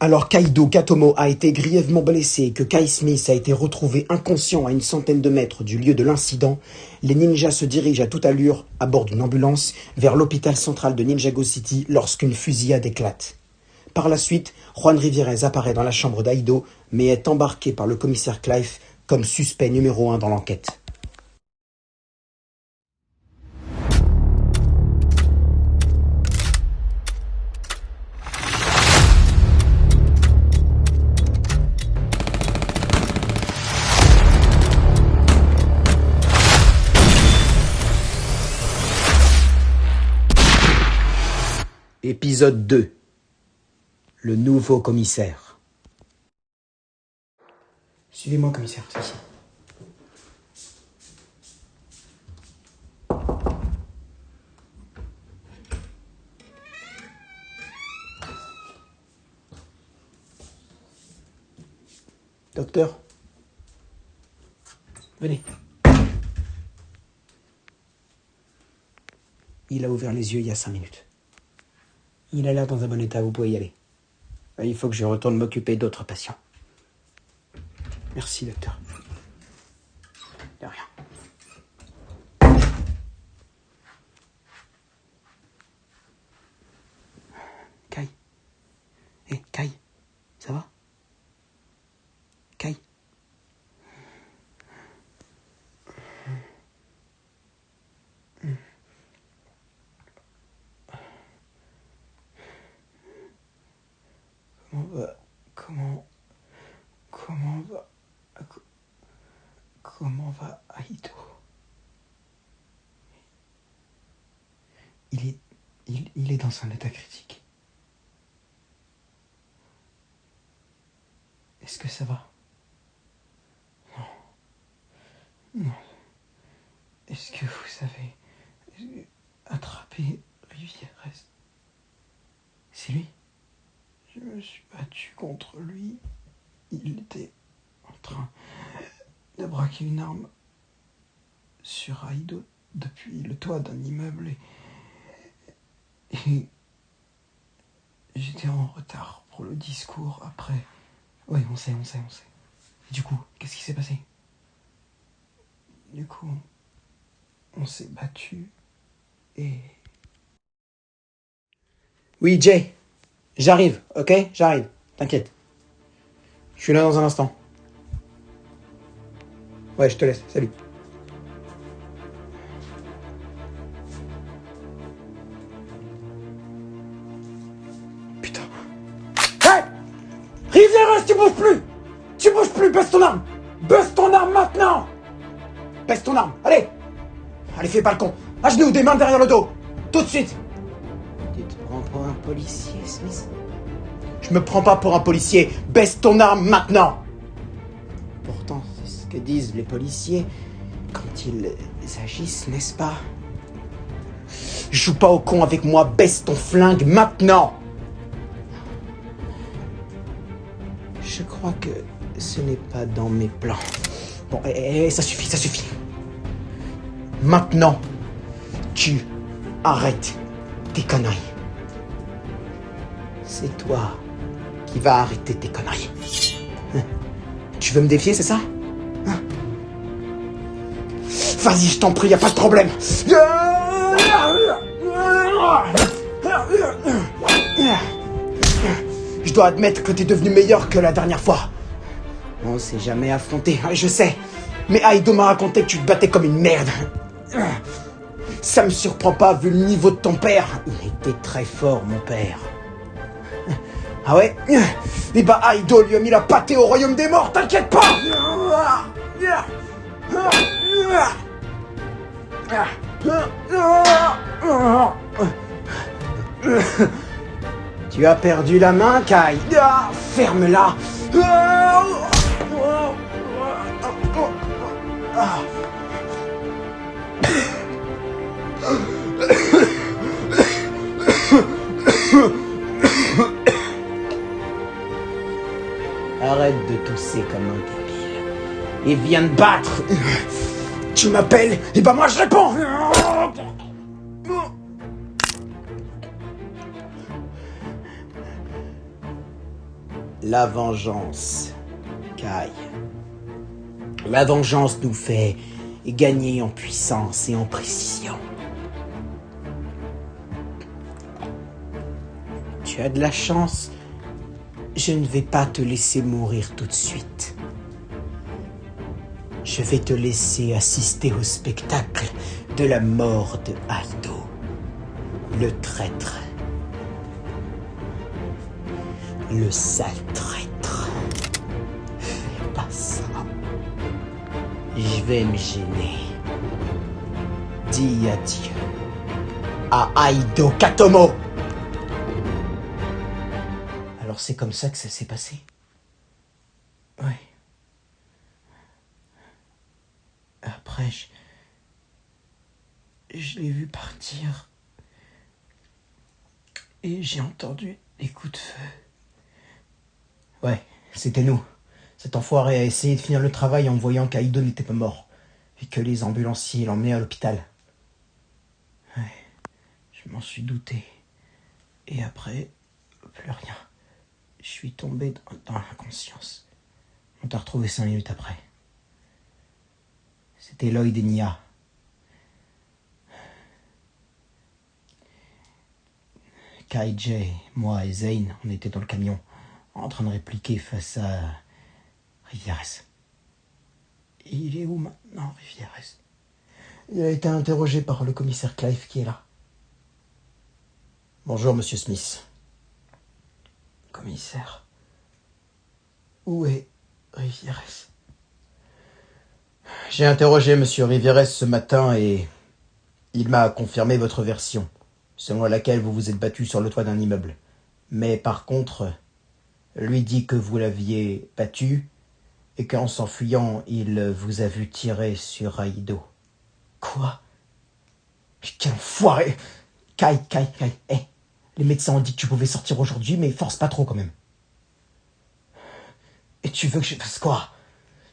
Alors qu'Aido Katomo a été grièvement blessé et que Kai Smith a été retrouvé inconscient à une centaine de mètres du lieu de l'incident, les ninjas se dirigent à toute allure, à bord d'une ambulance, vers l'hôpital central de Ninjago City lorsqu'une fusillade éclate. Par la suite, Juan Rivierez apparaît dans la chambre d'Aido, mais est embarqué par le commissaire Clive comme suspect numéro 1 dans l'enquête. Épisode 2. Le nouveau commissaire. Suivez-moi, commissaire, c'est ici. Docteur, venez. Il a ouvert les yeux il y a 5 minutes. Il a l'air dans un bon état, vous pouvez y aller. Il faut que je retourne m'occuper d'autres patients. Merci, docteur. De rien. Kai. Hé, Kai, ça va? Kai. Comment va Aido? Il est dans un état critique. Est-ce que ça va? Non. Est-ce que vous avez attrapé Rivierez? C'est lui? Je me suis battu contre lui. Il était en train de braquer une arme sur Aido depuis le toit d'un immeuble et j'étais en retard pour le discours après. Oui, on sait. Du coup, qu'est-ce qui s'est passé? Du coup, on s'est battu et... Oui, Jay, j'arrive, ok? J'arrive, t'inquiète. Je suis là dans un instant. Ouais, je te laisse, salut. Putain. Hey! Rivierez, tu bouges plus! Tu bouges plus, baisse ton arme! Baisse ton arme maintenant! Baisse ton arme, allez! Allez, fais pas le con! À genoux, des mains derrière le dos! Tout de suite! Tu te prends pour un policier, Smith? Je me prends pas pour un policier! Baisse ton arme maintenant! Pourtant, c'est ce que disent les policiers quand ils agissent, n'est-ce pas? Joue pas au con avec moi, baisse ton flingue maintenant! Je crois que ce n'est pas dans mes plans. Bon, ça suffit. Maintenant, tu arrêtes tes conneries. C'est toi qui vas arrêter tes conneries. Tu veux me défier, c'est ça? Vas-y, je t'en prie, y a pas de problème. Je dois admettre que t'es devenu meilleur que la dernière fois. On s'est jamais affronté, je sais. Mais Aido m'a raconté que tu te battais comme une merde. Ça me surprend pas vu le niveau de ton père. Il était très fort, mon père. Ah ouais? Eh bah Aido lui a mis la pâtée au royaume des morts, t'inquiète pas! Tu as perdu la main, Kai. Ferme-la. Arrête de tousser comme un débile. Et viens te battre. Tu m'appelles, et bah moi je réponds. La vengeance, Kai. La vengeance nous fait gagner en puissance et en précision. Tu as de la chance. Je ne vais pas te laisser mourir tout de suite. Je vais te laisser assister au spectacle de la mort de Aido, le traître. Le sale traître. Fais pas ça. Je vais me gêner. Dis adieu à Aido Katomo. Alors c'est comme ça que ça s'est passé? Ouais. Après, je l'ai vu partir. Et j'ai entendu des coups de feu. Ouais, c'était nous. Cet enfoiré a essayé de finir le travail en voyant qu'Aido n'était pas mort. Et que les ambulanciers l'emmenaient à l'hôpital. Ouais, je m'en suis douté. Et après, plus rien. Je suis tombé dans l'inconscience. On t'a retrouvé 5 minutes après. C'était Lloyd et Nia. Kai, Jay, moi et Zane, on était dans le camion, en train de répliquer face à Rivieres. Il est où maintenant, Rivieres? Il a été interrogé par le commissaire Clive qui est là. Bonjour, monsieur Smith. Commissaire. Où est Rivieres? J'ai interrogé monsieur Rivieres ce matin et il m'a confirmé votre version, selon laquelle vous vous êtes battu sur le toit d'un immeuble. Mais par contre, lui dit que vous l'aviez battu et qu'en s'enfuyant, il vous a vu tirer sur Aido. Quoi? Quel enfoiré! Kai, hey, les médecins ont dit que tu pouvais sortir aujourd'hui, mais force pas trop quand même. Et tu veux que je fasse quoi?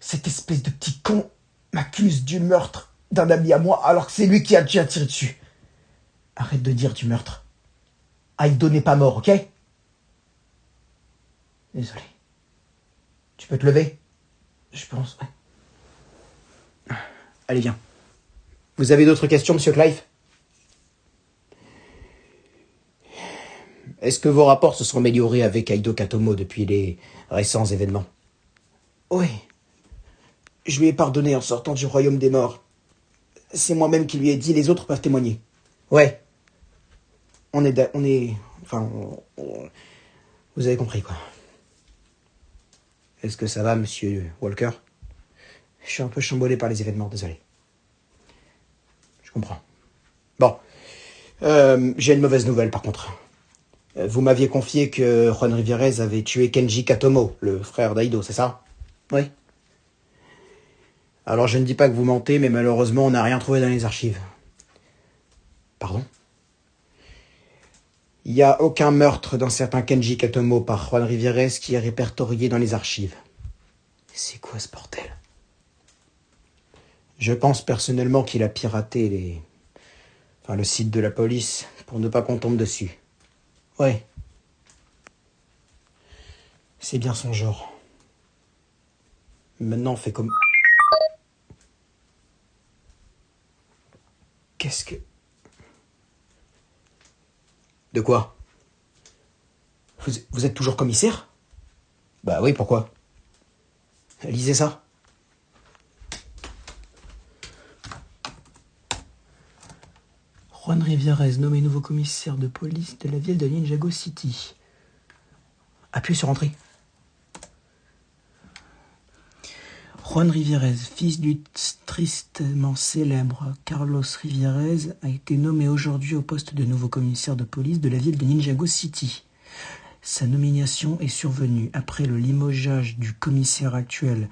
Cette espèce de petit con m'accuse du meurtre d'un ami à moi alors que c'est lui qui a tiré dessus. Arrête de dire du meurtre. Aido n'est pas mort, ok? Désolé. Tu peux te lever? Je pense, ouais. Allez, viens. Vous avez d'autres questions, monsieur Clive? Est-ce que vos rapports se sont améliorés avec Aido Katomo depuis les récents événements? Oui. Je lui ai pardonné en sortant du royaume des morts. C'est moi-même qui lui ai dit, les autres peuvent témoigner. Ouais. Vous avez compris, quoi. Est-ce que ça va, monsieur Walker? Je suis un peu chamboulé par les événements, désolé. Je comprends. Bon. J'ai une mauvaise nouvelle, par contre. Vous m'aviez confié que Juan Rivieres avait tué Kenji Katomo, le frère d'Aido, c'est ça? Oui. Alors je ne dis pas que vous mentez, mais malheureusement on n'a rien trouvé dans les archives. Pardon? Il n'y a aucun meurtre d'un certain Kenji Katomo par Juan Rivieres qui est répertorié dans les archives. C'est quoi ce bordel? Je pense personnellement qu'il a piraté le site de la police pour ne pas qu'on tombe dessus. Ouais. C'est bien son genre. Maintenant on fait comme... Qu'est-ce que... De quoi? Vous êtes toujours commissaire? Bah oui, pourquoi? Lisez ça. Juan Rivieres, nommé nouveau commissaire de police de la ville de Ninjago City. Appuyez sur Entrée. Juan Rivieres, fils du tristement célèbre Carlos Rivieres, a été nommé aujourd'hui au poste de nouveau commissaire de police de la ville de Ninjago City. Sa nomination est survenue après le limogeage du commissaire actuel,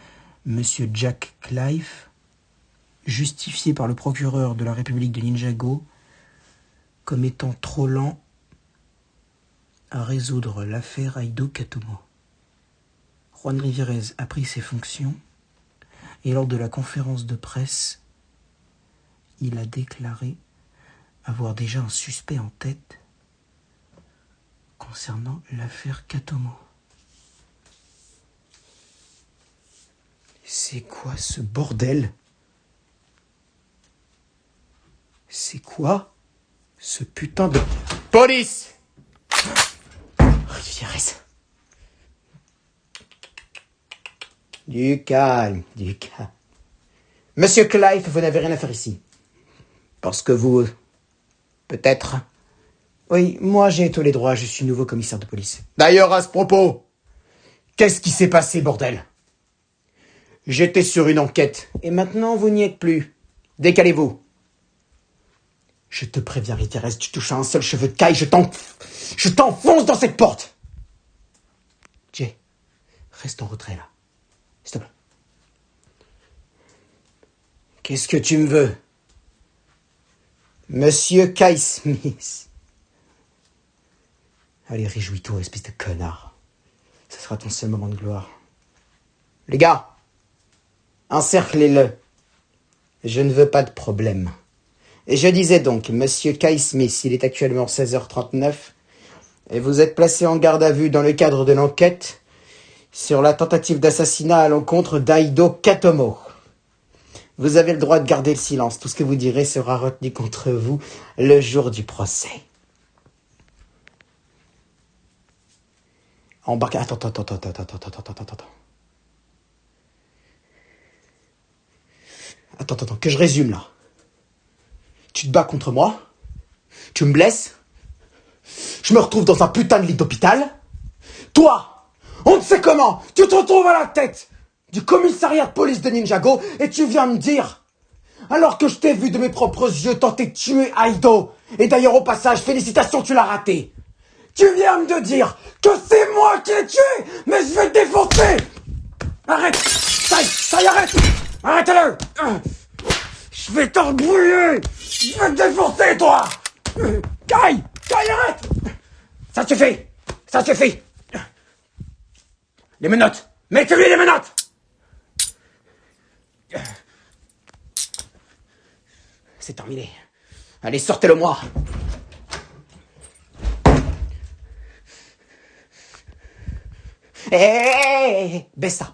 M. Jack Clive, justifié par le procureur de la République de Ninjago comme étant trop lent à résoudre l'affaire Aido Katomo. Juan Rivieres a pris ses fonctions et lors de la conférence de presse, il a déclaré avoir déjà un suspect en tête concernant l'affaire Katomo. C'est quoi ce bordel? C'est quoi ce putain de... Police! Rivieres. Du calme, du calme. Monsieur Clive, vous n'avez rien à faire ici. Parce que vous... Peut-être... Oui, moi j'ai tous les droits, je suis nouveau commissaire de police. D'ailleurs, à ce propos, qu'est-ce qui s'est passé, bordel? J'étais sur une enquête, et maintenant vous n'y êtes plus. Décalez-vous. Je te préviens, Rivieres, tu touches à un seul cheveu de caille, je t'enfonce dans cette porte. Jay, reste en retrait là. S'il te plaît. Qu'est-ce que tu me veux? Monsieur Kai Smith. Allez, réjouis-toi, espèce de connard. Ce sera ton seul moment de gloire. Les gars, encerclez-le. Je ne veux pas de problème. Et je disais donc, Monsieur Kai Smith, il est actuellement 16h39, et vous êtes placé en garde à vue dans le cadre de l'enquête sur la tentative d'assassinat à l'encontre d'Aido Katomo. Vous avez le droit de garder le silence. Tout ce que vous direz sera retenu contre vous le jour du procès. Embarquez. Attends. Attends, que je résume là. Tu te bats contre moi, tu me blesses, je me retrouve dans un putain de lit d'hôpital. Toi, on ne sait comment, tu te retrouves à la tête du commissariat de police de Ninjago et tu viens me dire, alors que je t'ai vu de mes propres yeux tenter de tuer Aido, et d'ailleurs au passage, félicitations, tu l'as raté. Tu viens me dire que c'est moi qui l'ai tué, mais je vais te défoncer. Arrête, ça y arrête, arrête-le. Je vais t'embrouiller. Je vais te défoncer, toi. Kai, arrête. Ça suffit. Les menottes, mettez-lui les menottes. C'est terminé. Allez, sortez-le-moi. Hé, baisse ça,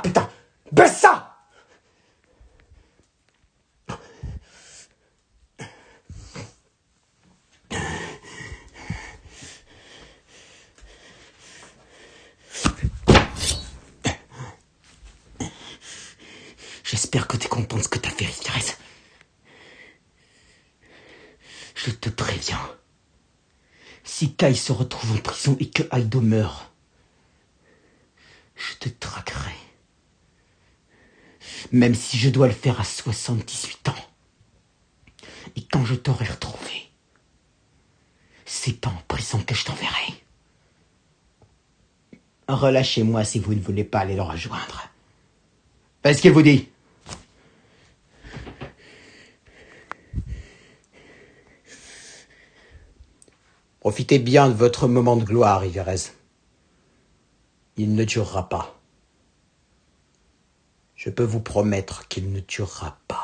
putain. Baisse ça. J'espère que t'es content de ce que t'as fait, Rivieres. Je te préviens. Si Kai se retrouve en prison et que Aido meurt, je te traquerai. Même si je dois le faire à 78 ans. Et quand je t'aurai retrouvé, c'est pas en prison que je t'enverrai. Relâchez-moi si vous ne voulez pas aller le rejoindre. Qu'est-ce qu'il vous dit? Profitez bien de votre moment de gloire, Rivieres. Il ne durera pas. Je peux vous promettre qu'il ne durera pas.